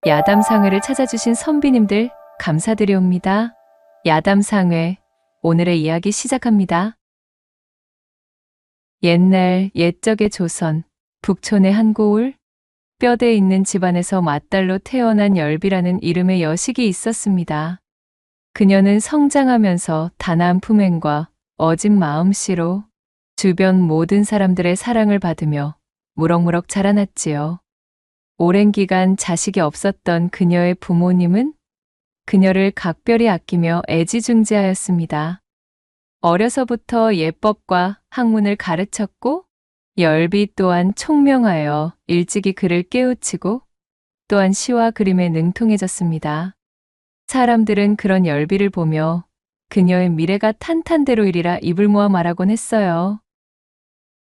야담상회를 찾아주신 선비님들 감사드리옵니다. 야담상회, 오늘의 이야기 시작합니다. 옛날 옛적의 조선, 북촌의 한 고을, 뼈대에 있는 집안에서 맏딸로 태어난 열비라는 이름의 여식이 있었습니다. 그녀는 성장하면서 단아한 품행과 어진 마음씨로 주변 모든 사람들의 사랑을 받으며 무럭무럭 자라났지요. 오랜 기간 자식이 없었던 그녀의 부모님은 그녀를 각별히 아끼며 애지중지하였습니다. 어려서부터 예법과 학문을 가르쳤고 열비 또한 총명하여 일찍이 글을 깨우치고 또한 시와 그림에 능통해졌습니다. 사람들은 그런 열비를 보며 그녀의 미래가 탄탄대로이리라 입을 모아 말하곤 했어요.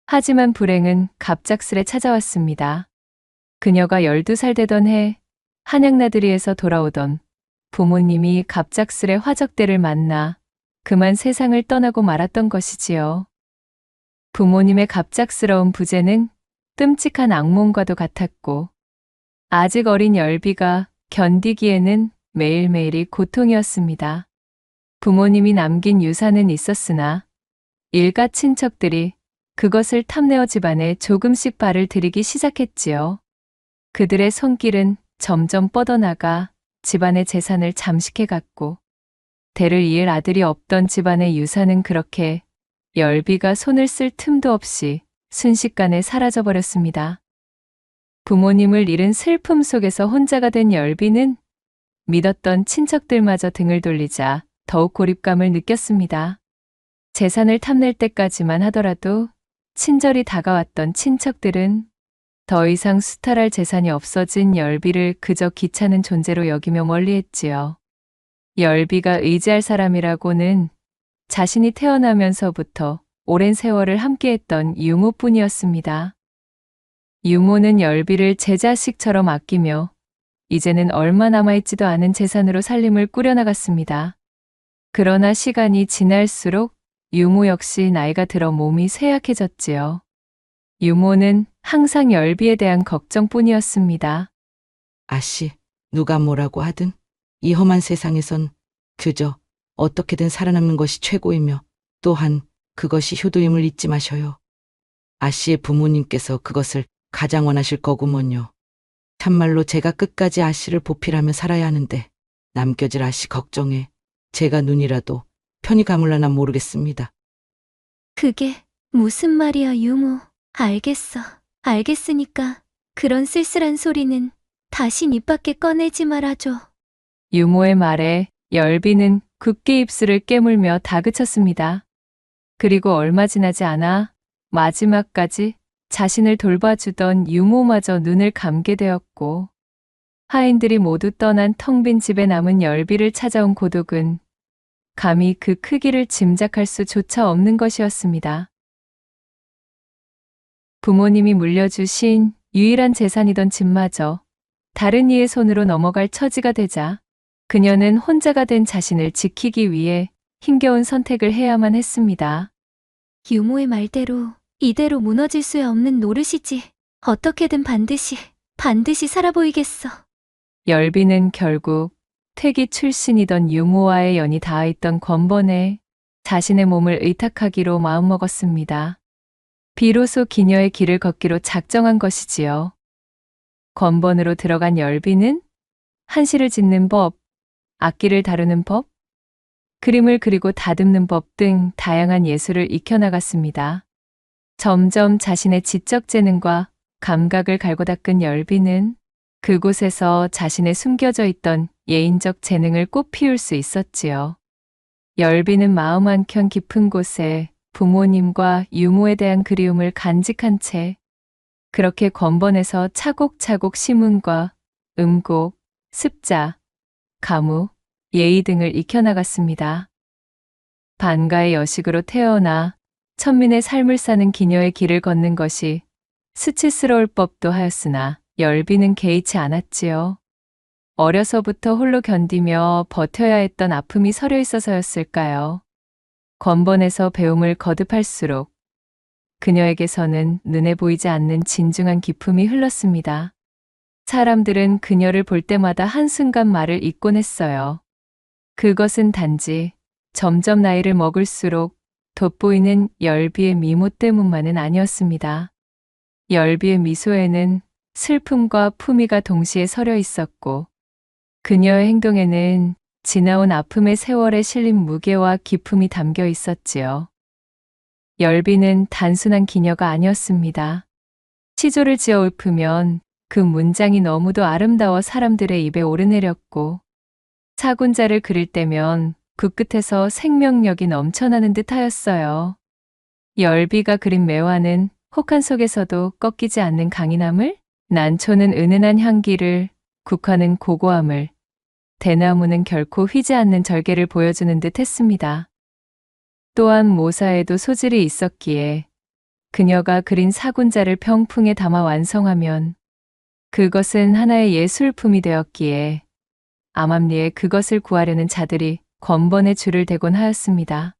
하지만 불행은 갑작스레 찾아왔습니다. 그녀가 12살 되던 해 한양나들이에서 돌아오던 부모님이 갑작스레 화적대를 만나 그만 세상을 떠나고 말았던 것이지요. 부모님의 갑작스러운 부재는 끔찍한 악몽과도 같았고 아직 어린 열비가 견디기에는 매일매일이 고통이었습니다. 부모님이 남긴 유산은 있었으나 일가 친척들이 그것을 탐내어 집안에 조금씩 발을 들이기 시작했지요. 그들의 손길은 점점 뻗어나가 집안의 재산을 잠식해갔고 대를 이을 아들이 없던 집안의 유산은 그렇게 열비가 손을 쓸 틈도 없이 순식간에 사라져버렸습니다. 부모님을 잃은 슬픔 속에서 혼자가 된 열비는 믿었던 친척들마저 등을 돌리자 더욱 고립감을 느꼈습니다. 재산을 탐낼 때까지만 하더라도 친절히 다가왔던 친척들은 더 이상 수탈할 재산이 없어진 열비를 그저 귀찮은 존재로 여기며 멀리했지요. 열비가 의지할 사람이라고는 자신이 태어나면서부터 오랜 세월을 함께했던 유모뿐이었습니다. 유모는 열비를 제 자식처럼 아끼며 이제는 얼마 남아있지도 않은 재산으로 살림을 꾸려나갔습니다. 그러나 시간이 지날수록 유모 역시 나이가 들어 몸이 쇠약해졌지요. 유모는 항상 열비에 대한 걱정뿐이었습니다. 아씨, 누가 뭐라고 하든 이 험한 세상에선 그저 어떻게든 살아남는 것이 최고이며 또한 그것이 효도임을 잊지 마셔요. 아씨의 부모님께서 그것을 가장 원하실 거구먼요. 참말로 제가 끝까지 아씨를 보필하며 살아야 하는데 남겨질 아씨 걱정에 제가 눈이라도 편히 감을라나 모르겠습니다. 그게 무슨 말이야, 유모. 알겠어. 알겠으니까 그런 쓸쓸한 소리는 다시 입 밖에 꺼내지 말아줘. 유모의 말에 열비는 굳게 입술을 깨물며 다그쳤습니다. 그리고 얼마 지나지 않아 마지막까지 자신을 돌봐주던 유모마저 눈을 감게 되었고 하인들이 모두 떠난 텅 빈 집에 남은 열비를 찾아온 고독은 감히 그 크기를 짐작할 수조차 없는 것이었습니다. 부모님이 물려주신 유일한 재산이던 집마저 다른 이의 손으로 넘어갈 처지가 되자 그녀는 혼자가 된 자신을 지키기 위해 힘겨운 선택을 해야만 했습니다. 유모의 말대로 이대로 무너질 수 없는 노릇이지. 어떻게든 반드시 살아보이겠어. 열비는 결국 퇴기 출신이던 유모와의 연이 닿아있던 권번에 자신의 몸을 의탁하기로 마음먹었습니다. 비로소 기녀의 길을 걷기로 작정한 것이지요. 권번으로 들어간 열비는 한시를 짓는 법, 악기를 다루는 법, 그림을 그리고 다듬는 법 등 다양한 예술을 익혀나갔습니다. 점점 자신의 지적 재능과 감각을 갈고 닦은 열비는 그곳에서 자신의 숨겨져 있던 예인적 재능을 꽃피울 수 있었지요. 열비는 마음 한켠 깊은 곳에 부모님과 유모에 대한 그리움을 간직한 채 그렇게 권번에서 차곡차곡 시문과 음곡, 습자, 가무, 예의 등을 익혀나갔습니다. 반가의 여식으로 태어나 천민의 삶을 사는 기녀의 길을 걷는 것이 수치스러울 법도 하였으나 열비는 개의치 않았지요. 어려서부터 홀로 견디며 버텨야 했던 아픔이 서려 있어서였을까요? 권번에서 배움을 거듭할수록 그녀에게서는 눈에 보이지 않는 진중한 기품이 흘렀습니다. 사람들은 그녀를 볼 때마다 한순간 말을 잇곤 했어요. 그것은 단지 점점 나이를 먹을수록 돋보이는 열비의 미모 때문만은 아니었습니다. 열비의 미소에는 슬픔과 품위가 동시에 서려 있었고, 그녀의 행동에는 지나온 아픔의 세월에 실린 무게와 기품이 담겨 있었지요. 열비는 단순한 기녀가 아니었습니다. 시조를 지어 읊으면 그 문장이 너무도 아름다워 사람들의 입에 오르내렸고, 사군자를 그릴 때면 그 끝에서 생명력이 넘쳐나는 듯하였어요. 열비가 그린 매화는 혹한 속에서도 꺾이지 않는 강인함을, 난초는 은은한 향기를, 국화는 고고함을, 대나무는 결코 휘지 않는 절개를 보여주는 듯 했습니다. 또한 모사에도 소질이 있었기에 그녀가 그린 사군자를 병풍에 담아 완성하면 그것은 하나의 예술품이 되었기에 암암리에 그것을 구하려는 자들이 권번의 줄을 대곤 하였습니다.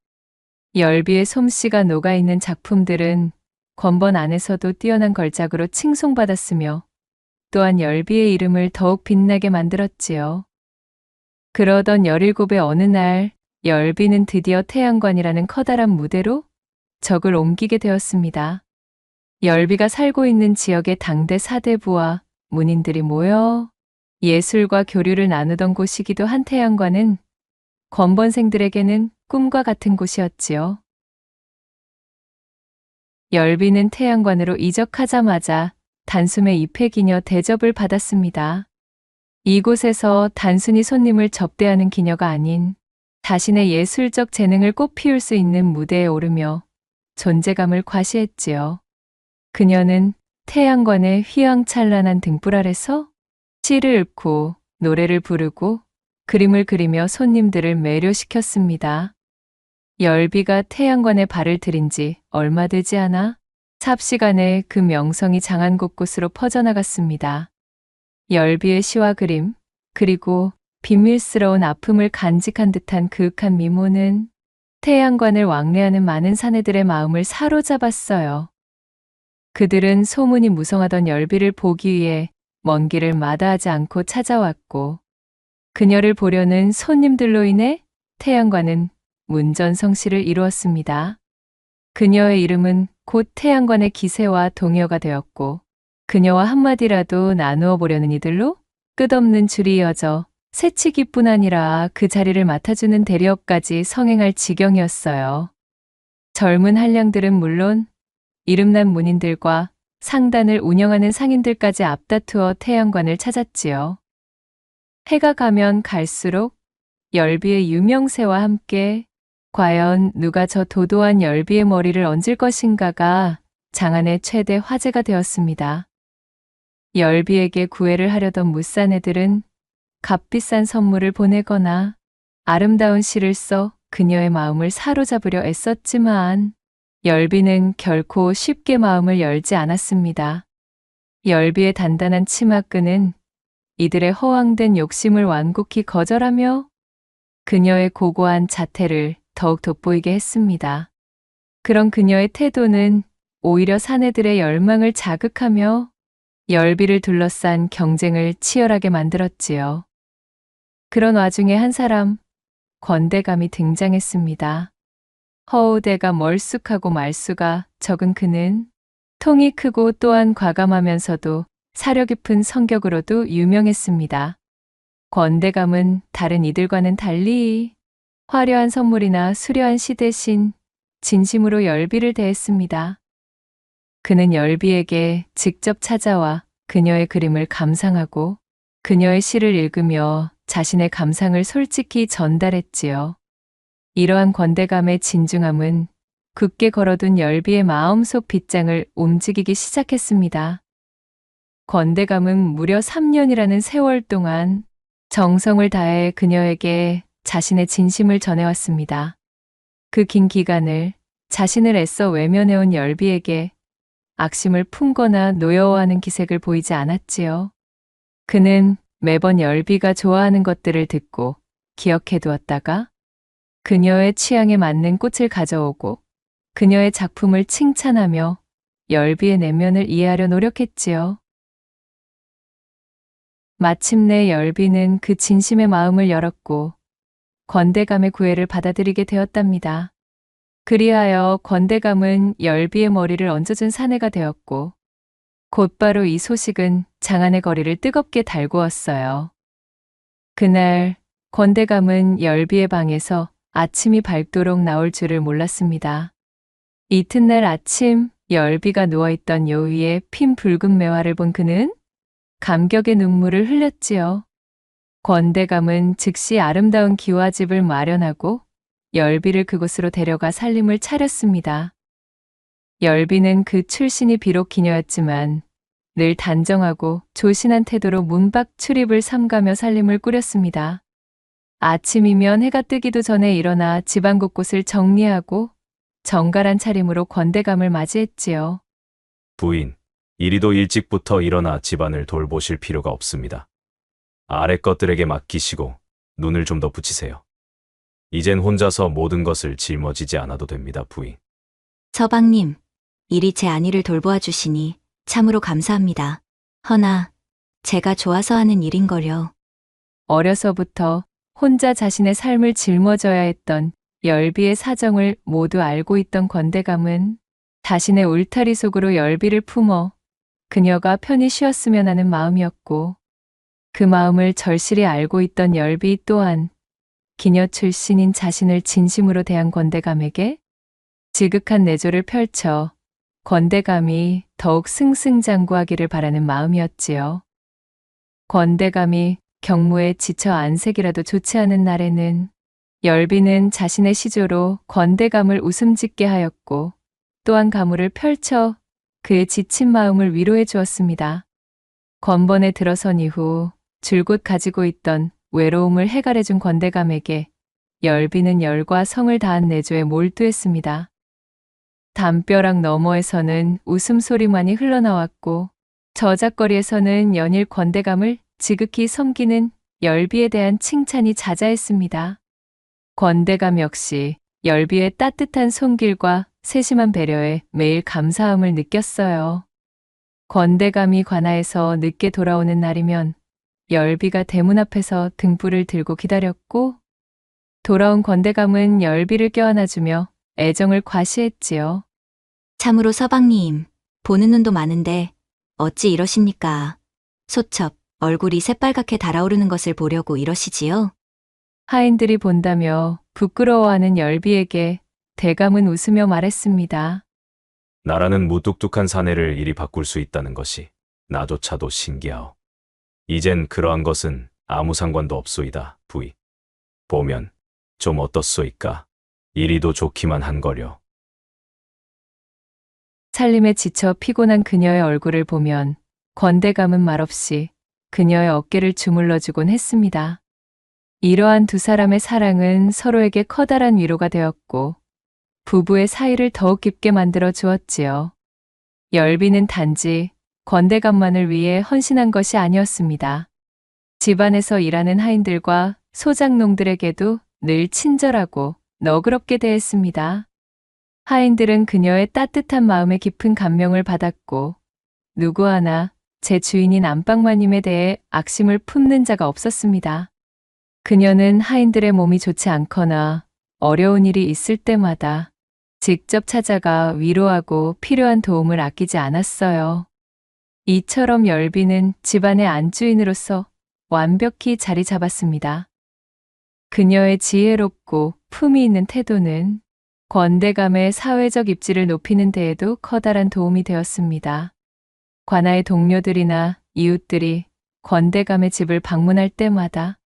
열비의 솜씨가 녹아있는 작품들은 권번 안에서도 뛰어난 걸작으로 칭송받았으며 또한 열비의 이름을 더욱 빛나게 만들었지요. 그러던 17의 어느 날 열비는 드디어 태양관이라는 커다란 무대로 적을 옮기게 되었습니다. 열비가 살고 있는 지역의 당대 사대부와 문인들이 모여 예술과 교류를 나누던 곳이기도 한 태양관은 권번생들에게는 꿈과 같은 곳이었지요. 열비는 태양관으로 이적하자마자 단숨에 입회기녀 대접을 받았습니다. 이곳에서 단순히 손님을 접대하는 기녀가 아닌 자신의 예술적 재능을 꽃피울 수 있는 무대에 오르며 존재감을 과시했지요. 그녀는 태양관의 휘황찬란한 등불 아래서 시를 읊고 노래를 부르고 그림을 그리며 손님들을 매료시켰습니다. 열비가 태양관에 발을 들인 지 얼마 되지 않아 삽시간에 그 명성이 장안 곳곳으로 퍼져나갔습니다. 열비의 시와 그림, 그리고 비밀스러운 아픔을 간직한 듯한 그윽한 미모는 태양관을 왕래하는 많은 사내들의 마음을 사로잡았어요. 그들은 소문이 무성하던 열비를 보기 위해 먼 길을 마다하지 않고 찾아왔고, 그녀를 보려는 손님들로 인해 태양관은 문전성시를 이루었습니다. 그녀의 이름은 곧 태양관의 기세와 동요가 되었고, 그녀와 한마디라도 나누어 보려는 이들로 끝없는 줄이 이어져 새치기뿐 아니라 그 자리를 맡아주는 대리업까지 성행할 지경이었어요. 젊은 한량들은 물론 이름난 문인들과 상단을 운영하는 상인들까지 앞다투어 태양관을 찾았지요. 해가 가면 갈수록 열비의 유명세와 함께 과연 누가 저 도도한 열비의 머리를 얹을 것인가가 장안의 최대 화제가 되었습니다. 열비에게 구애를 하려던 무사내들은 값비싼 선물을 보내거나 아름다운 시를 써 그녀의 마음을 사로잡으려 애썼지만 열비는 결코 쉽게 마음을 열지 않았습니다. 열비의 단단한 치마끈은 이들의 허황된 욕심을 완곡히 거절하며 그녀의 고고한 자태를 더욱 돋보이게 했습니다. 그런 그녀의 태도는 오히려 사내들의 열망을 자극하며 열비를 둘러싼 경쟁을 치열하게 만들었지요. 그런 와중에 한 사람, 권대감이 등장했습니다. 허우대가 멀쑥하고 말수가 적은 그는 통이 크고 또한 과감하면서도 사려 깊은 성격으로도 유명했습니다. 권대감은 다른 이들과는 달리 화려한 선물이나 수려한 시 대신 진심으로 열비를 대했습니다. 그는 열비에게 직접 찾아와 그녀의 그림을 감상하고 그녀의 시를 읽으며 자신의 감상을 솔직히 전달했지요. 이러한 권대감의 진중함은 굳게 걸어둔 열비의 마음속 빗장을 움직이기 시작했습니다. 권대감은 무려 3년이라는 세월 동안 정성을 다해 그녀에게 자신의 진심을 전해왔습니다. 그 긴 기간을 자신을 애써 외면해온 열비에게 악심을 품거나 노여워하는 기색을 보이지 않았지요. 그는 매번 열비가 좋아하는 것들을 듣고 기억해두었다가 그녀의 취향에 맞는 꽃을 가져오고 그녀의 작품을 칭찬하며 열비의 내면을 이해하려 노력했지요. 마침내 열비는 그 진심의 마음을 열었고 권대감의 구애를 받아들이게 되었답니다. 그리하여 권대감은 열비의 머리를 얹어준 사내가 되었고 곧바로 이 소식은 장안의 거리를 뜨겁게 달구었어요. 그날 권대감은 열비의 방에서 아침이 밝도록 나올 줄을 몰랐습니다. 이튿날 아침 열비가 누워있던 요위에 핀 붉은 매화를 본 그는 감격의 눈물을 흘렸지요. 권대감은 즉시 아름다운 기와집을 마련하고 열비를 그곳으로 데려가 살림을 차렸습니다. 열비는 그 출신이 비록 기녀였지만 늘 단정하고 조신한 태도로 문밖 출입을 삼가며 살림을 꾸렸습니다. 아침이면 해가 뜨기도 전에 일어나 집안 곳곳을 정리하고 정갈한 차림으로 권대감을 맞이했지요. 부인, 이리도 일찍부터 일어나 집안을 돌보실 필요가 없습니다. 아래 것들에게 맡기시고 눈을 좀 더 붙이세요. 이젠 혼자서 모든 것을 짊어지지 않아도 됩니다, 부인. 서방님, 이리 제 안위를 돌보아 주시니 참으로 감사합니다. 허나 제가 좋아서 하는 일인걸요. 어려서부터 혼자 자신의 삶을 짊어져야 했던 열비의 사정을 모두 알고 있던 권대감은 자신의 울타리 속으로 열비를 품어 그녀가 편히 쉬었으면 하는 마음이었고 그 마음을 절실히 알고 있던 열비 또한 기녀 출신인 자신을 진심으로 대한 권대감에게 지극한 내조를 펼쳐 권대감이 더욱 승승장구하기를 바라는 마음이었지요. 권대감이 경무에 지쳐 안색이라도 좋지 않은 날에는 열비는 자신의 시조로 권대감을 웃음 짓게 하였고 또한 가무를 펼쳐 그의 지친 마음을 위로해 주었습니다. 권번에 들어선 이후 줄곧 가지고 있던 외로움을 해갈해 준 권대감에게 열비는 열과 성을 다한 내조에 몰두했습니다. 담벼락 너머에서는 웃음소리만이 흘러나왔고 저작거리에서는 연일 권대감을 지극히 섬기는 열비에 대한 칭찬이 자자했습니다. 권대감 역시 열비의 따뜻한 손길과 세심한 배려에 매일 감사함을 느꼈어요. 권대감이 관아에서 늦게 돌아오는 날이면 열비가 대문 앞에서 등불을 들고 기다렸고 돌아온 권대감은 열비를 껴안아주며 애정을 과시했지요. 참으로 서방님, 보는 눈도 많은데 어찌 이러십니까? 소첩, 얼굴이 새빨갛게 달아오르는 것을 보려고 이러시지요? 하인들이 본다며 부끄러워하는 열비에게 대감은 웃으며 말했습니다. 나라는 무뚝뚝한 사내를 이리 바꿀 수 있다는 것이 나조차도 신기하오. 이젠 그러한 것은 아무 상관도 없소이다, 부이. 보면 좀 어떻소이까? 이리도 좋기만 한거려. 살림에 지쳐 피곤한 그녀의 얼굴을 보면 권대감은 말없이 그녀의 어깨를 주물러주곤 했습니다. 이러한 두 사람의 사랑은 서로에게 커다란 위로가 되었고 부부의 사이를 더욱 깊게 만들어 주었지요. 열비는 단지 권대감만을 위해 헌신한 것이 아니었습니다. 집안에서 일하는 하인들과 소작농들에게도 늘 친절하고 너그럽게 대했습니다. 하인들은 그녀의 따뜻한 마음에 깊은 감명을 받았고 누구 하나 제 주인인 안방마님에 대해 악심을 품는 자가 없었습니다. 그녀는 하인들의 몸이 좋지 않거나 어려운 일이 있을 때마다 직접 찾아가 위로하고 필요한 도움을 아끼지 않았어요. 이처럼 열비는 집안의 안주인으로서 완벽히 자리 잡았습니다. 그녀의 지혜롭고 품위 있는 태도는 권대감의 사회적 입지를 높이는 데에도 커다란 도움이 되었습니다. 관아의 동료들이나 이웃들이 권대감의 집을 방문할 때마다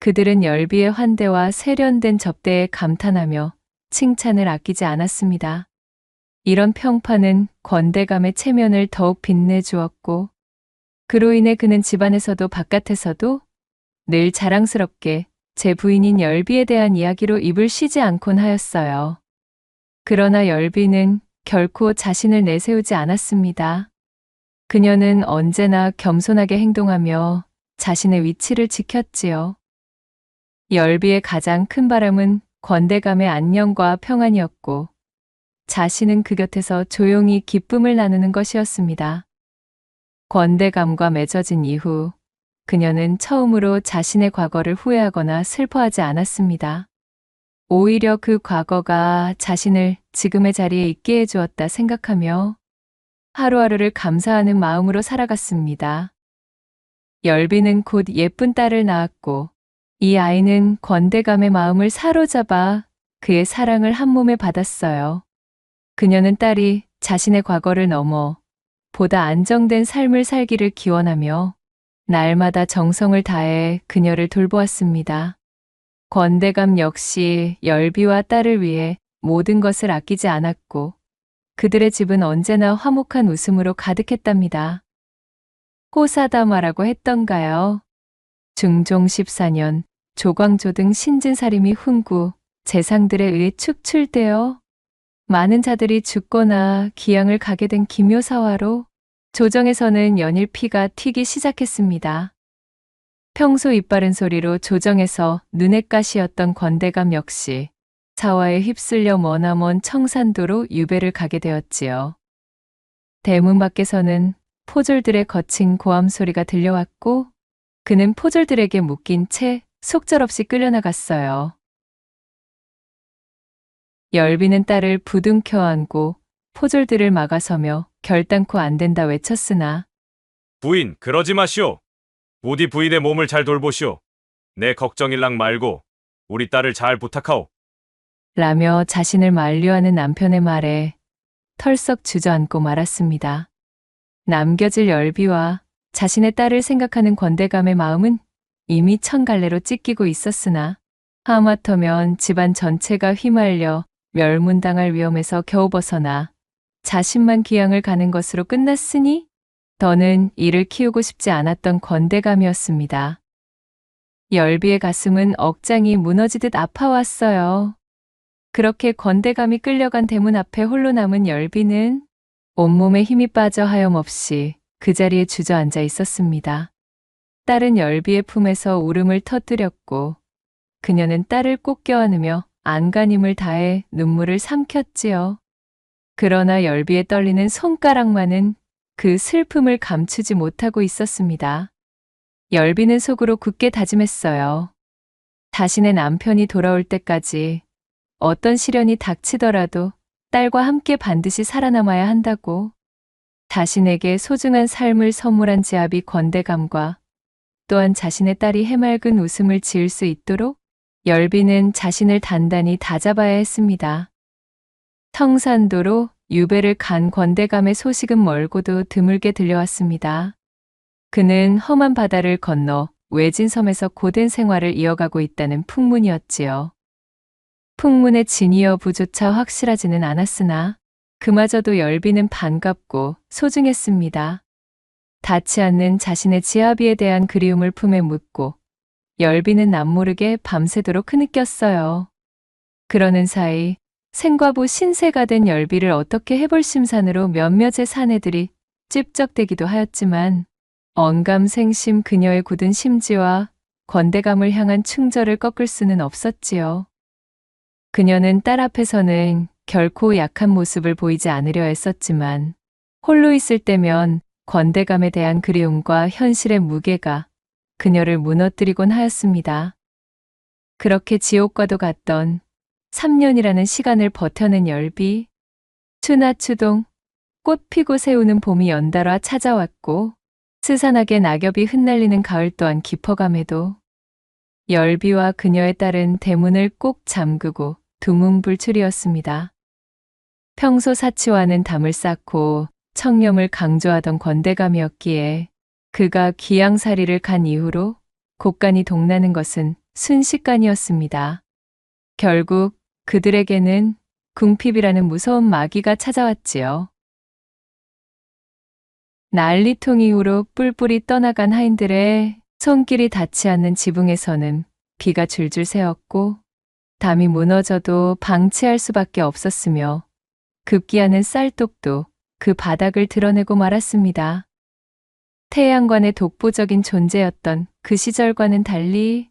그들은 열비의 환대와 세련된 접대에 감탄하며 칭찬을 아끼지 않았습니다. 이런 평판은 권대감의 체면을 더욱 빛내주었고 그로 인해 그는 집안에서도 바깥에서도 늘 자랑스럽게 제 부인인 열비에 대한 이야기로 입을 쉬지 않곤 하였어요. 그러나 열비는 결코 자신을 내세우지 않았습니다. 그녀는 언제나 겸손하게 행동하며 자신의 위치를 지켰지요. 열비의 가장 큰 바람은 권대감의 안녕과 평안이었고 자신은 그 곁에서 조용히 기쁨을 나누는 것이었습니다. 권대감과 맺어진 이후 그녀는 처음으로 자신의 과거를 후회하거나 슬퍼하지 않았습니다. 오히려 그 과거가 자신을 지금의 자리에 있게 해주었다 생각하며 하루하루를 감사하는 마음으로 살아갔습니다. 열비는 곧 예쁜 딸을 낳았고 이 아이는 권대감의 마음을 사로잡아 그의 사랑을 한 몸에 받았어요. 그녀는 딸이 자신의 과거를 넘어 보다 안정된 삶을 살기를 기원하며 날마다 정성을 다해 그녀를 돌보았습니다. 권대감 역시 열비와 딸을 위해 모든 것을 아끼지 않았고 그들의 집은 언제나 화목한 웃음으로 가득했답니다. 호사다마라고 했던가요? 중종 14년 조광조 등 신진사림이 훈구, 재상들에 의해 축출되어 많은 자들이 죽거나 기양을 가게 된 기묘사화로 조정에서는 연일 피가 튀기 시작했습니다. 평소 입바른 소리로 조정에서 눈엣 가시였던 권대감 역시 사화에 휩쓸려 머나먼 청산도로 유배를 가게 되었지요. 대문 밖에서는 포졸들의 거친 고함 소리가 들려왔고 그는 포졸들에게 묶인 채 속절없이 끌려나갔어요. 열비는 딸을 부둥켜 안고 포졸들을 막아서며 결단코 안 된다 외쳤으나 부인, 그러지 마시오. 부디 부인의 몸을 잘 돌보시오. 내 걱정일랑 말고 우리 딸을 잘 부탁하오. 라며 자신을 만류하는 남편의 말에 털썩 주저앉고 말았습니다. 남겨질 열비와 자신의 딸을 생각하는 권대감의 마음은 이미 천갈래로 찢기고 있었으나 하마터면 집안 전체가 휘말려 멸문당할 위험에서 겨우 벗어나 자신만 귀양을 가는 것으로 끝났으니 더는 이를 키우고 싶지 않았던 권대감이었습니다. 열비의 가슴은 억장이 무너지듯 아파왔어요. 그렇게 권대감이 끌려간 대문 앞에 홀로 남은 열비는 온몸에 힘이 빠져 하염없이 그 자리에 주저앉아 있었습니다. 딸은 열비의 품에서 울음을 터뜨렸고 그녀는 딸을 꼭 껴안으며 안간힘을 다해 눈물을 삼켰지요. 그러나 열비의 떨리는 손가락만은 그 슬픔을 감추지 못하고 있었습니다. 열비는 속으로 굳게 다짐했어요. 자신의 남편이 돌아올 때까지 어떤 시련이 닥치더라도 딸과 함께 반드시 살아남아야 한다고. 자신에게 소중한 삶을 선물한 지아비 권대감과 또한 자신의 딸이 해맑은 웃음을 지을 수 있도록 열비는 자신을 단단히 다잡아야 했습니다. 청산도로 유배를 간 권대감의 소식은 멀고도 드물게 들려왔습니다. 그는 험한 바다를 건너 외진섬에서 고된 생활을 이어가고 있다는 풍문이었지요. 풍문의 진위 여부조차 확실하지는 않았으나 그마저도 열비는 반갑고 소중했습니다. 닿지 않는 자신의 지아비에 대한 그리움을 품에 묻고 열비는 남모르게 밤새도록 흐느꼈어요. 그러는 사이 생과부 신세가 된 열비를 어떻게 해볼 심산으로 몇몇의 사내들이 찝적대기도 하였지만 언감생심 그녀의 굳은 심지와 권대감을 향한 충절을 꺾을 수는 없었지요. 그녀는 딸 앞에서는 결코 약한 모습을 보이지 않으려 했었지만 홀로 있을 때면 권대감에 대한 그리움과 현실의 무게가 그녀를 무너뜨리곤 하였습니다. 그렇게 지옥과도 같던 3년이라는 시간을 버텨낸 열비, 추나 추동, 꽃 피고 새우는 봄이 연달아 찾아왔고 스산하게 낙엽이 흩날리는 가을 또한 깊어감에도 열비와 그녀의 딸은 대문을 꼭 잠그고 두문불출이었습니다. 평소 사치와는 담을 쌓고 청렴을 강조하던 권대감이었기에 그가 귀양살이를 간 이후로 곳간이 동나는 것은 순식간이었습니다. 결국 그들에게는 궁핍이라는 무서운 마귀가 찾아왔지요. 난리통 이후로 뿔뿔이 떠나간 하인들의 손길이 닿지 않는 지붕에서는 비가 줄줄 새었고 담이 무너져도 방치할 수밖에 없었으며 급기야는 쌀독도 그 바닥을 드러내고 말았습니다. 태양관의 독보적인 존재였던 그 시절과는 달리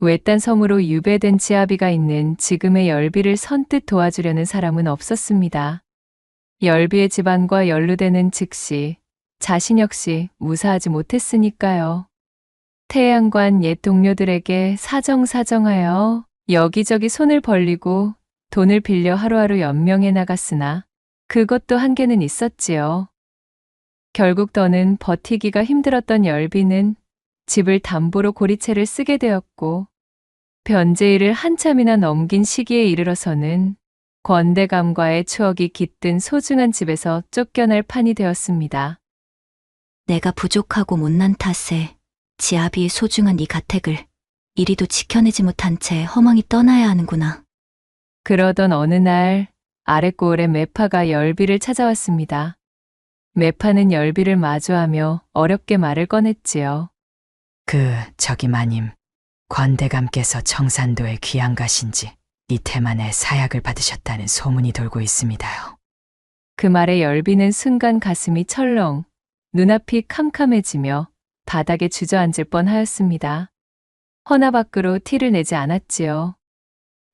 외딴 섬으로 유배된 지아비가 있는 지금의 열비를 선뜻 도와주려는 사람은 없었습니다. 열비의 집안과 연루되는 즉시 자신 역시 무사하지 못했으니까요. 태양관 옛 동료들에게 사정사정하여 여기저기 손을 벌리고 돈을 빌려 하루하루 연명해 나갔으나 그것도 한계는 있었지요. 결국 더는 버티기가 힘들었던 열비는 집을 담보로 고리채를 쓰게 되었고 변제일을 한참이나 넘긴 시기에 이르러서는 권대감과의 추억이 깃든 소중한 집에서 쫓겨날 판이 되었습니다. 내가 부족하고 못난 탓에 지아비의 소중한 이 가택을 이리도 지켜내지 못한 채 허망히 떠나야 하는구나. 그러던 어느 날 아랫고을의 매파가 열비를 찾아왔습니다. 매파는 열비를 마주하며 어렵게 말을 꺼냈지요. 저기 마님, 권대감께서 청산도에 귀양 가신 지 이태 만에 사약을 받으셨다는 소문이 돌고 있습니다요. 그 말에 열비는 순간 가슴이 철렁, 눈앞이 캄캄해지며 바닥에 주저앉을 뻔하였습니다. 허나 밖으로 티를 내지 않았지요.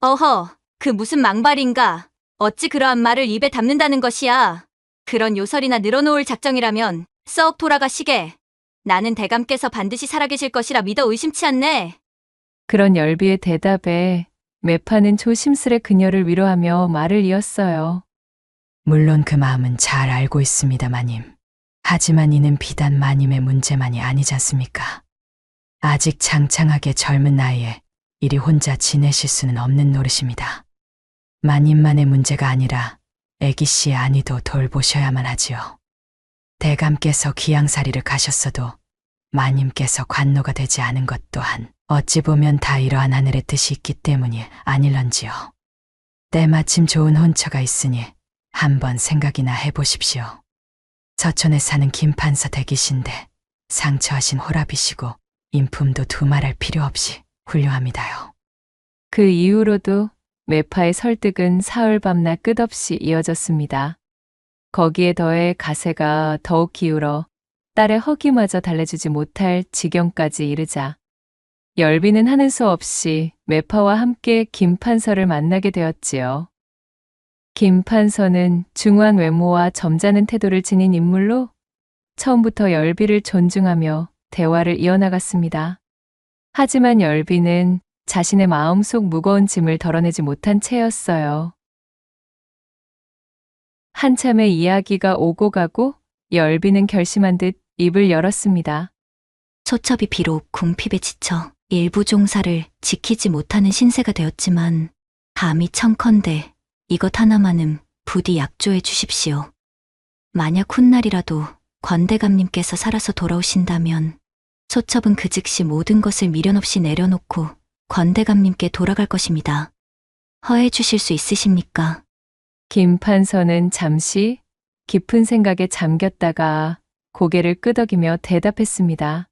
어허, 그 무슨 망발인가? 어찌 그러한 말을 입에 담는다는 것이야? 그런 요설이나 늘어놓을 작정이라면 썩 돌아가시게. 나는 대감께서 반드시 살아계실 것이라 믿어 의심치 않네. 그런 열비의 대답에 매파는 조심스레 그녀를 위로하며 말을 이었어요. 물론 그 마음은 잘 알고 있습니다, 마님. 하지만 이는 비단 마님의 문제만이 아니지 않습니까? 아직 창창하게 젊은 나이에 이리 혼자 지내실 수는 없는 노릇입니다. 마님만의 문제가 아니라 애기 씨의 안위도 돌보셔야만 하지요. 대감께서 귀양살이를 가셨어도 마님께서 관노가 되지 않은 것 또한 어찌 보면 다 이러한 하늘의 뜻이 있기 때문이 아닐런지요. 때마침 좋은 혼처가 있으니 한번 생각이나 해보십시오. 서촌에 사는 김판서 댁이신데 상처하신 호랍이시고 인품도 두말할 필요 없이 훌륭합니다요. 그 이후로도 매파의 설득은 사흘 밤낮 끝없이 이어졌습니다. 거기에 더해 가세가 더욱 기울어 딸의 허기마저 달래주지 못할 지경까지 이르자 열비는 하는 수 없이 매파와 함께 김판서를 만나게 되었지요. 김판서는 중후한 외모와 점잖은 태도를 지닌 인물로 처음부터 열비를 존중하며 대화를 이어나갔습니다. 하지만 열비는 자신의 마음속 무거운 짐을 덜어내지 못한 채였어요. 한참의 이야기가 오고 가고 열비는 결심한 듯 입을 열었습니다. 소첩이 비록 궁핍에 지쳐 일부 종사를 지키지 못하는 신세가 되었지만 감히 청컨대 이것 하나만은 부디 약조해 주십시오. 만약 훗날이라도 권대감님께서 살아서 돌아오신다면 소첩은 그 즉시 모든 것을 미련 없이 내려놓고 권대감님께 돌아갈 것입니다. 허해 주실 수 있으십니까? 김판서는 잠시 깊은 생각에 잠겼다가 고개를 끄덕이며 대답했습니다.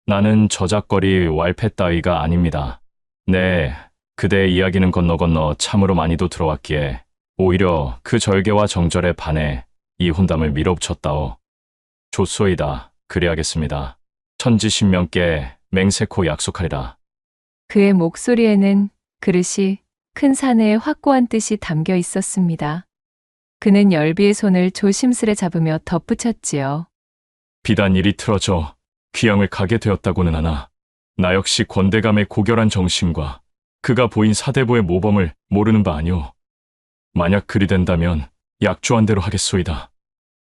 나는 저작거리 왈패 따위가 아닙니다. 네, 그대의 이야기는 건너 참으로 많이도 들어왔기에 오히려 그 절개와 정절에 반해 이 혼담을 밀어붙였다오. 좋소이다. 그리하겠습니다. 천지신명께 맹세코 약속하리라. 그의 목소리에는 그릇이 큰 사내의 확고한 뜻이 담겨 있었습니다. 그는 열비의 손을 조심스레 잡으며 덧붙였지요. 비단 일이 틀어져 귀양을 가게 되었다고는 하나 나 역시 권대감의 고결한 정신과 그가 보인 사대부의 모범을 모르는 바 아니오. 만약 그리 된다면 약조한 대로 하겠소이다.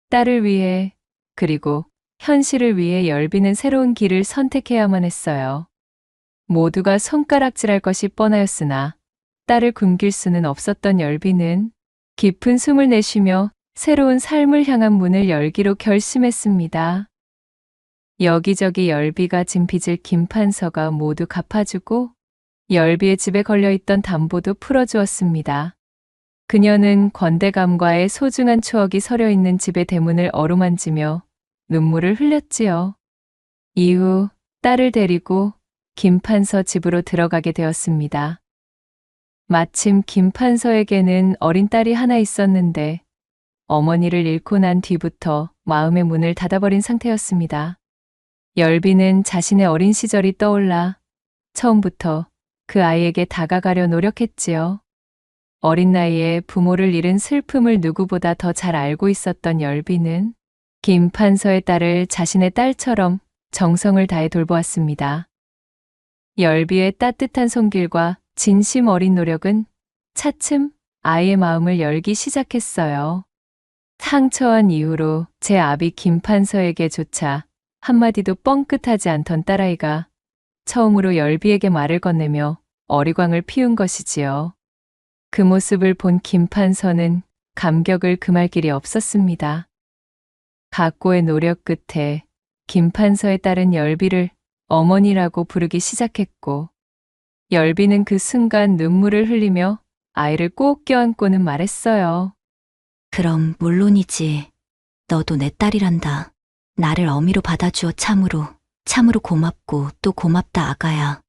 딸을 위해 그리고 현실을 위해 열비는 새로운 길을 선택해야만 했어요. 모두가 손가락질할 것이 뻔하였으나 딸을 굶길 수는 없었던 열비는 깊은 숨을 내쉬며 새로운 삶을 향한 문을 열기로 결심했습니다. 여기저기 열비가 진 빚을 김판서가 모두 갚아주고 열비의 집에 걸려있던 담보도 풀어주었습니다. 그녀는 권대감과의 소중한 추억이 서려있는 집의 대문을 어루만지며 눈물을 흘렸지요. 이후 딸을 데리고 김판서 집으로 들어가게 되었습니다. 마침 김판서에게는 어린 딸이 하나 있었는데 어머니를 잃고 난 뒤부터 마음의 문을 닫아버린 상태였습니다. 열비는 자신의 어린 시절이 떠올라 처음부터 그 아이에게 다가가려 노력했지요. 어린 나이에 부모를 잃은 슬픔을 누구보다 더 잘 알고 있었던 열비는 김판서의 딸을 자신의 딸처럼 정성을 다해 돌보았습니다. 열비의 따뜻한 손길과 진심 어린 노력은 차츰 아이의 마음을 열기 시작했어요. 상처한 이후로 제 아비 김판서에게조차 한마디도 뻥끗하지 않던 딸아이가 처음으로 열비에게 말을 건네며 어리광을 피운 것이지요. 그 모습을 본 김판서는 감격을 금할 길이 없었습니다. 각고의 노력 끝에 김판서의 딸은 열비를 어머니라고 부르기 시작했고, 열비는 그 순간 눈물을 흘리며 아이를 꼭 껴안고는 말했어요. 그럼 물론이지. 너도 내 딸이란다. 나를 어미로 받아주어 참으로 고맙고 또 고맙다 아가야.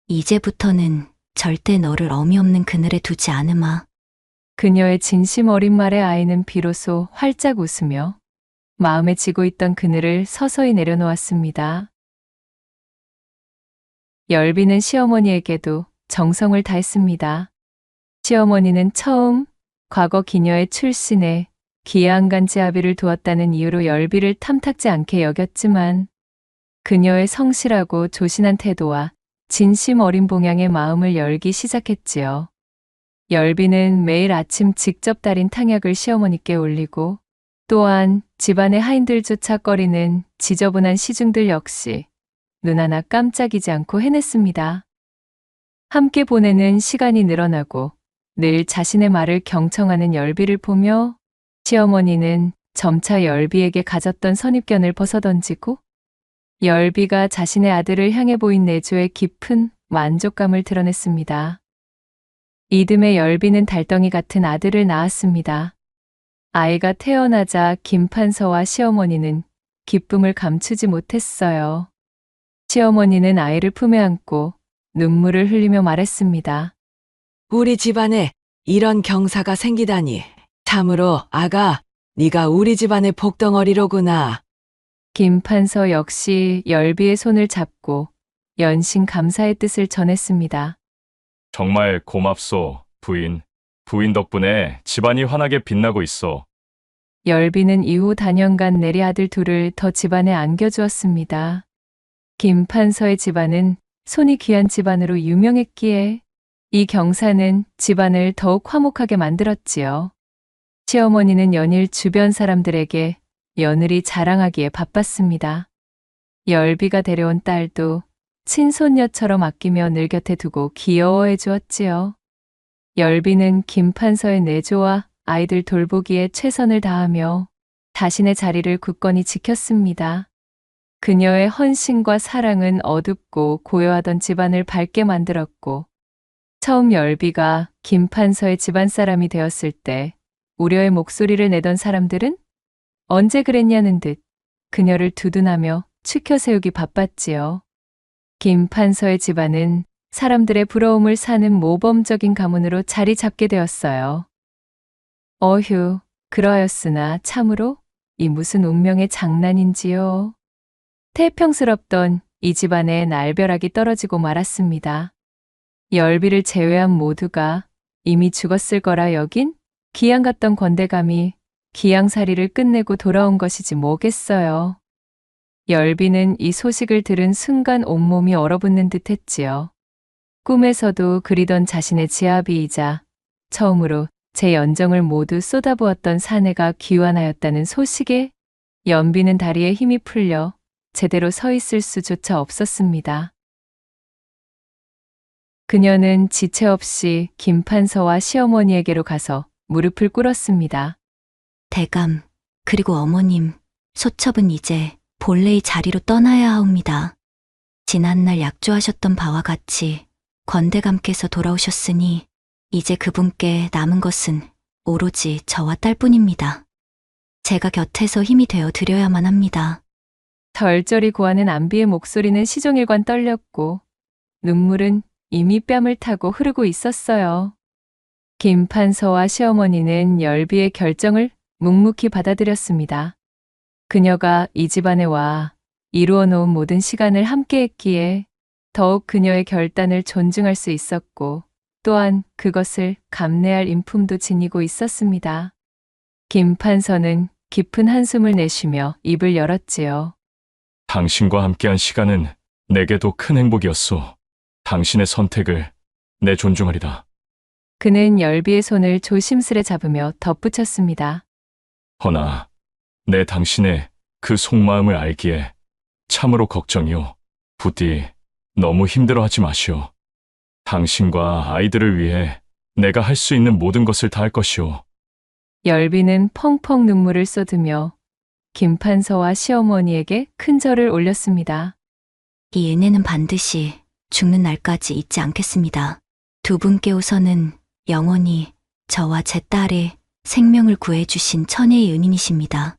이제부터는 절대 너를 어미 없는 그늘에 두지 않으마. 그녀의 진심 어린 말에 아이는 비로소 활짝 웃으며 마음에 지고 있던 그늘을 서서히 내려놓았습니다. 열비는 시어머니에게도 정성을 다했습니다. 시어머니는 처음 과거 기녀의 출신에 기양간지 아비를 두었다는 이유로 열비를 탐탁지 않게 여겼지만 그녀의 성실하고 조신한 태도와 진심 어린 봉양의 마음을 열기 시작했지요. 열비는 매일 아침 직접 달인 탕약을 시어머니께 올리고 또한 집안의 하인들조차 꺼리는 지저분한 시중들 역시 눈 하나 깜짝이지 않고 해냈습니다. 함께 보내는 시간이 늘어나고 늘 자신의 말을 경청하는 열비를 보며 시어머니는 점차 열비에게 가졌던 선입견을 벗어던지고 열비가 자신의 아들을 향해 보인 내조의 깊은 만족감을 드러냈습니다. 이듬해 열비는 달덩이 같은 아들을 낳았습니다. 아이가 태어나자 김판서와 시어머니는 기쁨을 감추지 못했어요. 시어머니는 아이를 품에 안고 눈물을 흘리며 말했습니다. 우리 집안에 이런 경사가 생기다니. 참으로 아가, 네가 우리 집안의 복덩어리로구나. 김판서 역시 열비의 손을 잡고 연신 감사의 뜻을 전했습니다. 정말 고맙소, 부인. 부인 덕분에 집안이 환하게 빛나고 있어. 열비는 이후 단연간 내리 아들 둘을 더 집안에 안겨주었습니다. 김판서의 집안은 손이 귀한 집안으로 유명했기에 이 경사는 집안을 더욱 화목하게 만들었지요. 시어머니는 연일 주변 사람들에게 며느리 자랑하기에 바빴습니다. 열비가 데려온 딸도 친손녀처럼 아끼며 늘 곁에 두고 귀여워해 주었지요. 열비는 김판서의 내조와 아이들 돌보기에 최선을 다하며 자신의 자리를 굳건히 지켰습니다. 그녀의 헌신과 사랑은 어둡고 고요하던 집안을 밝게 만들었고, 처음 열비가 김판서의 집안 사람이 되었을 때 우려의 목소리를 내던 사람들은 언제 그랬냐는 듯 그녀를 두둔하며 추켜 세우기 바빴지요. 김판서의 집안은 사람들의 부러움을 사는 모범적인 가문으로 자리 잡게 되었어요. 어휴, 그러하였으나 참으로 이 무슨 운명의 장난인지요. 태평스럽던 이 집안에 날벼락이 떨어지고 말았습니다. 열비를 제외한 모두가 이미 죽었을 거라 여긴 기양 같던 권대감이 기양살이를 끝내고 돌아온 것이지 뭐겠어요. 열비는 이 소식을 들은 순간 온몸이 얼어붙는 듯 했지요. 꿈에서도 그리던 자신의 지아비이자 처음으로 제 연정을 모두 쏟아부었던 사내가 귀환하였다는 소식에 연비는 다리에 힘이 풀려 제대로 서 있을 수조차 없었습니다. 그녀는 지체 없이 김판서와 시어머니에게로 가서 무릎을 꿇었습니다. 대감, 그리고 어머님, 소첩은 이제 본래의 자리로 떠나야 하옵니다. 지난날 약조하셨던 바와 같이 권대감께서 돌아오셨으니 이제 그분께 남은 것은 오로지 저와 딸뿐입니다. 제가 곁에서 힘이 되어 드려야만 합니다. 절절히 고하는 안비의 목소리는 시종일관 떨렸고 눈물은 이미 뺨을 타고 흐르고 있었어요. 김판서와 시어머니는 열비의 결정을 묵묵히 받아들였습니다. 그녀가 이 집안에 와 이루어 놓은 모든 시간을 함께 했기에 더욱 그녀의 결단을 존중할 수 있었고 또한 그것을 감내할 인품도 지니고 당신과 함께한 시간은 내게도 큰 행복이었소. 당신의 선택을 내 존중하리다. 그는 열비의 손을 조심스레 잡으며 덧붙였습니다. 허나 내 당신의 그 속마음을 알기에 참으로 걱정이오. 부디 너무 힘들어하지 마시오. 당신과 아이들을 위해 내가 할 수 있는 모든 것을 다할 것이오. 열비는 펑펑 눈물을 쏟으며 김판서와 시어머니에게 큰 절을 올렸습니다. 이 은혜는 반드시 죽는 날까지 잊지 않겠습니다. 두 분께 우선은 영원히 저와 제 딸의 생명을 구해주신 천혜의 은인이십니다.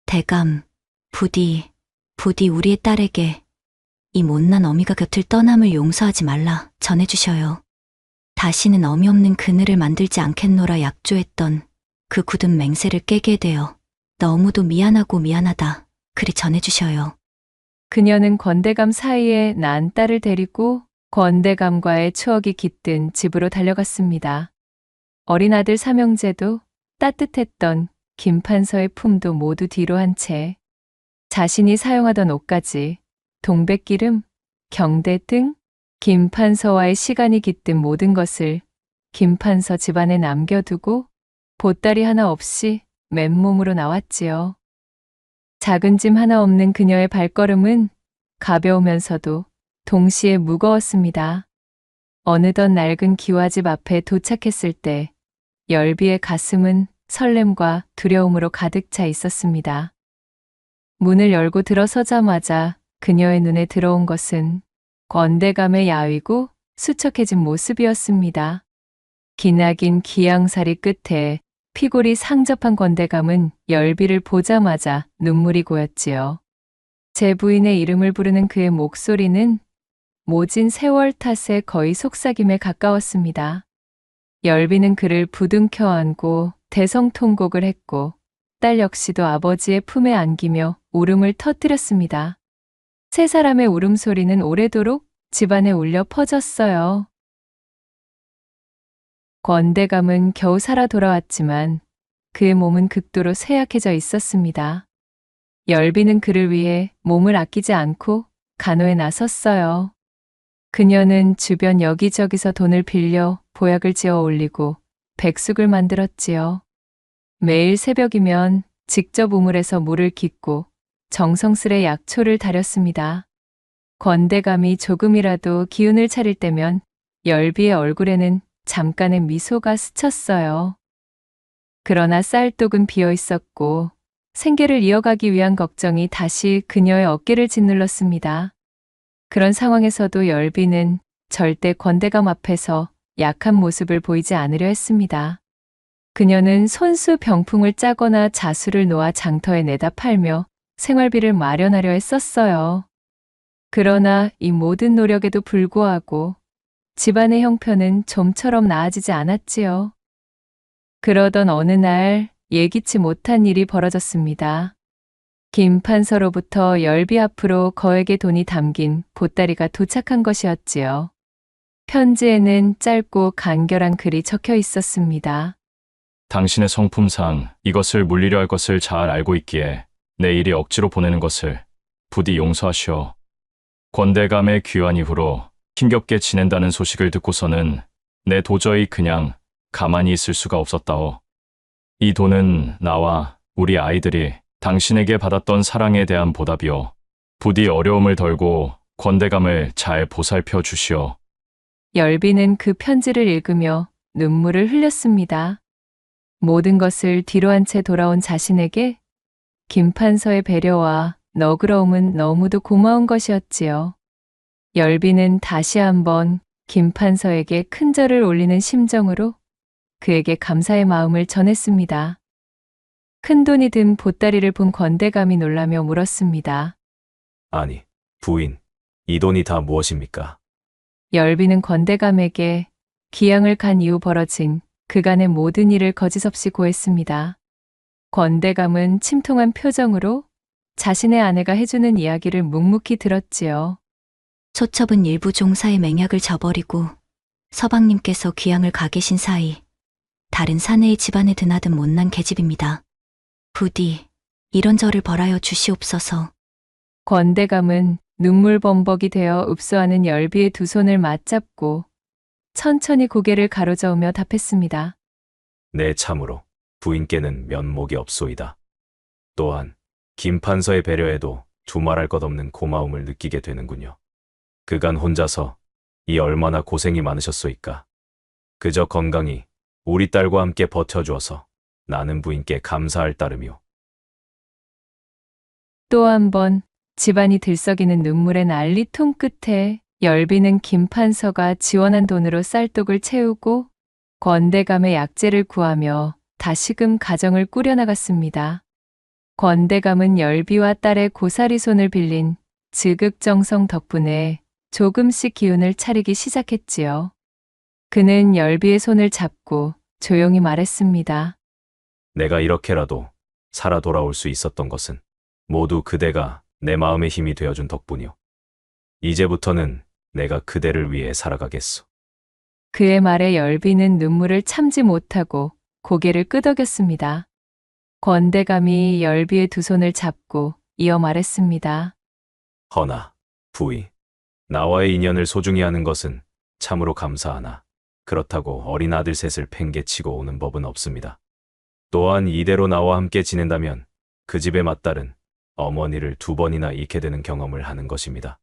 대감, 부디 우리의 딸에게 이 못난 어미가 곁을 떠남을 용서하지 말라 전해주셔요. 다시는 어미 없는 그늘을 만들지 않겠노라 약조했던 그 굳은 맹세를 깨게 되어 너무도 미안하다 그리 전해주셔요. 그녀는 권대감 사이에 난 딸을 데리고 권대감과의 추억이 깃든 집으로 달려갔습니다. 어린 아들 삼형제도 따뜻했던 김판서의 품도 모두 뒤로 한 채 자신이 사용하던 옷까지 동백기름, 경대 등 김판서와의 시간이 깃든 모든 것을 김판서 집안에 남겨두고 보따리 하나 없이 맨몸으로 나왔지요. 작은 짐 하나 없는 그녀의 발걸음은 가벼우면서도 동시에 무거웠습니다. 어느덧 낡은 기와집 앞에 도착했을 때 열비의 가슴은 설렘과 두려움으로 가득 차 있었습니다. 문을 열고 들어서자마자 그녀의 눈에 들어온 것은 권대감의 야위고 수척해진 모습이었습니다. 기나긴 기양살이 끝에 피골이 상접한 권대감은 열비를 보자마자 눈물이 고였지요. 제 부인의 이름을 부르는 그의 목소리는 모진 세월 탓에 거의 속삭임에 가까웠습니다. 열비는 그를 부둥켜 안고 대성통곡을 했고 딸 역시도 아버지의 품에 안기며 울음을 터뜨렸습니다. 세 사람의 울음소리는 오래도록 집안에 울려 퍼졌어요. 권대감은 겨우 살아 돌아왔지만 그의 몸은 극도로 쇠약해져 있었습니다. 열비는 그를 위해 몸을 아끼지 않고 간호에 나섰어요. 그녀는 주변 여기저기서 돈을 빌려 보약을 지어 올리고 백숙을 만들었지요. 매일 새벽이면 직접 우물에서 물을 깃고 정성스레 약초를 다렸습니다. 권대감이 조금이라도 기운을 차릴 때면 열비의 얼굴에는 잠깐의 미소가 스쳤어요. 그러나 쌀독은 비어 있었고 생계를 이어가기 위한 걱정이 다시 그녀의 어깨를 짓눌렀습니다. 그런 상황에서도 열비는 절대 권대감 앞에서 약한 모습을 보이지 않으려 했습니다. 그녀는 손수 병풍을 짜거나 자수를 놓아 장터에 내다 팔며 생활비를 마련하려 했었어요. 그러나 이 모든 노력에도 불구하고 집안의 형편은 좀처럼 나아지지 않았지요. 그러던 어느 날 예기치 못한 일이 벌어졌습니다. 김판서로부터 열비 앞으로 거액의 돈이 담긴 보따리가 도착한 것이었지요. 편지에는 짧고 간결한 글이 적혀 있었습니다. 당신의 성품상 이것을 물리려 할 것을 잘 알고 있기에 내 일이 억지로 보내는 것을 부디 용서하시오. 권대감의 귀환 이후로 힘겹게 지낸다는 소식을 듣고서는 내 도저히 그냥 가만히 있을 수가 없었다오. 이 돈은 나와 우리 아이들이 당신에게 받았던 사랑에 대한 보답이오. 부디 어려움을 덜고 권대감을 잘 보살펴 주시오. 열비는 그 편지를 읽으며 눈물을 흘렸습니다. 모든 것을 뒤로 한 채 돌아온 자신에게 김판서의 배려와 너그러움은 너무도 고마운 것이었지요. 열비는 다시 한번 김판서에게 큰 절을 올리는 심정으로 그에게 감사의 마음을 전했습니다. 큰돈이 든 보따리를 본 권대감이 놀라며 물었습니다. 아니, 부인, 이 돈이 다 무엇입니까? 열비는 권대감에게 기양을 간 이후 벌어진 그간의 모든 일을 거짓없이 고했습니다. 권대감은 침통한 표정으로 자신의 아내가 해주는 이야기를 묵묵히 들었지요. 소첩은 일부 종사의 맹약을 저버리고 서방님께서 귀양을 가 계신 사이 다른 사내의 집안에 드나든 못난 계집입니다. 부디 이런 저를 벌하여 주시옵소서. 권대감은 눈물범벅이 되어 읍소하는 열비의 두 손을 맞잡고 천천히 고개를 가로저으며 답했습니다. 네, 참으로 부인께는 면목이 없소이다. 또한 김판서의 배려에도 두말할 것 없는 고마움을 느끼게 되는군요. 그간 혼자서 이 얼마나 고생이 많으셨소이까. 그저 건강히 우리 딸과 함께 버텨주어서 나는 부인께 감사할 따름이오. 또 한 번 집안이 들썩이는 눈물의 난리통 끝에 열비는 김판서가 지원한 돈으로 쌀독을 채우고 권대감의 약재를 구하며 다시금 가정을 꾸려나갔습니다. 권대감은 열비와 딸의 고사리 손을 빌린 지극정성 덕분에 조금씩 기운을 차리기 시작했지요. 그는 열비의 손을 잡고 조용히 말했습니다. 내가 이렇게라도 살아 돌아올 수 있었던 것은 모두 그대가 내 마음의 힘이 되어준 덕분이오. 이제부터는 내가 그대를 위해 살아가겠소. 그의 말에 열비는 눈물을 참지 못하고 고개를 끄덕였습니다. 권대감이 열비의 두 손을 잡고 이어 말했습니다. 허나, 부이, 나와의 인연을 소중히 하는 것은 참으로 감사하나 그렇다고 어린 아들 셋을 팽개치고 오는 법은 없습니다. 또한 이대로 나와 함께 지낸다면 그 집의 맏딸은 어머니를 2번이나 잃게 되는 경험을 하는 것입니다.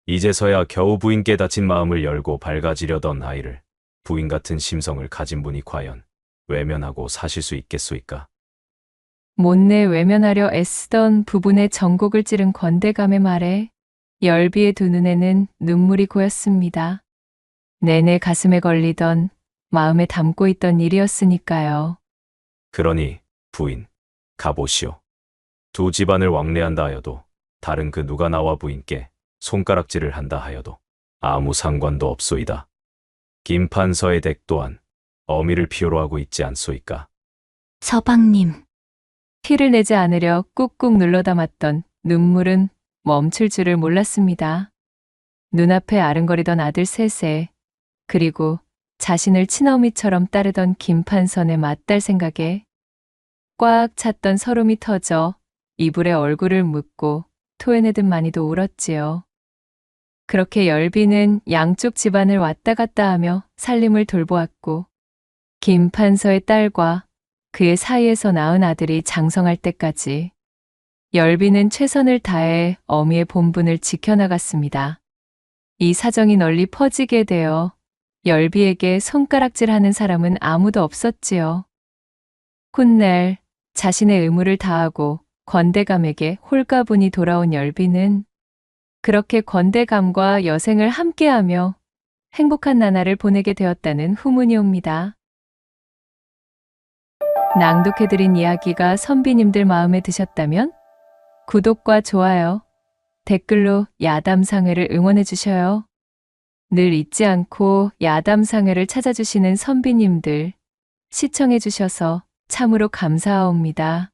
이제서야 겨우 부인께 다친 마음을 열고 밝아지려던 아이를 부인 같은 심성을 가진 분이 과연 외면하고 사실 수 있겠소이까? 못내 외면하려 애쓰던 부분의 전곡을 찌른 권대감의 말에 열비의 두 눈에는 눈물이 고였습니다. 내내 가슴에 걸리던 마음에 담고 있던 일이었으니까요. 그러니 부인, 가보시오. 두 집안을 왕래한다 하여도 다른 그 누가 나와 부인께 손가락질을 한다 하여도 아무 상관도 없소이다. 김판서의 댁 또한 어미를 필요로 하고 있지 않소이까? 서방님, 티를 내지 않으려 꾹꾹 눌러 담았던 눈물은 멈출 줄을 몰랐습니다. 눈앞에 아른거리던 아들 셋에 그리고 자신을 친어미처럼 따르던 김판선의 맏딸 생각에 꽉 찼던 서름이 터져 이불에 얼굴을 묻고 토해내듯 많이도 울었지요. 그렇게 열비는 양쪽 집안을 왔다 갔다 하며 살림을 돌보았고 김판서의 딸과 그의 사이에서 낳은 아들이 장성할 때까지 열비는 최선을 다해 어미의 본분을 지켜나갔습니다. 이 사정이 널리 퍼지게 되어 열비에게 손가락질하는 사람은 아무도 없었지요. 훗날 자신의 의무를 다하고 권대감에게 홀가분이 돌아온 열비는 그렇게 권대감과 여생을 함께하며 행복한 나날을 보내게 되었다는 후문이 옵니다. 낭독해드린 이야기가 선비님들 마음에 드셨다면 구독과 좋아요, 댓글로 야담상회를 응원해 주셔요. 늘 잊지 않고 야담상회를 찾아주시는 선비님들 시청해 주셔서 참으로 감사하옵니다.